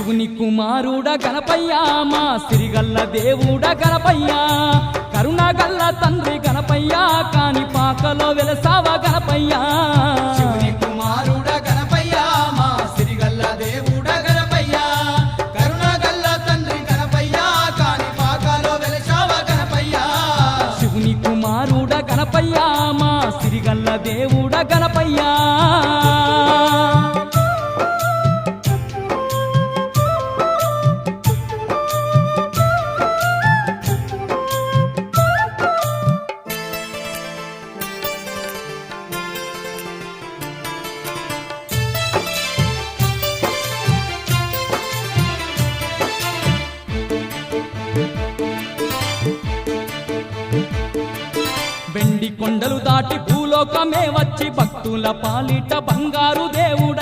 శివుని కుమారుడ గణపయ్య మా సిరిగల్ల దేవుడ గణపయ్య కరుణగల్ల తండ్రి గణపయ్య కాని పాకలో వెలసావ గణపయ్య శివుని కుమారుడ గణపయ్య మా సిరిగల్ల దేవుడ గణపయ్య కరుణగల్ల తండ్రి గణపయ్య కాని పాకలో వెలసావ గణపయ్య శివుని కుమారుడ గణపయ్య మా సిరిగల్ల దేవుడ గణపయ్య వెండి కొండలు దాటి భూలోకమే వచ్చి భక్తుల పాలిట బంగారు దేవుడ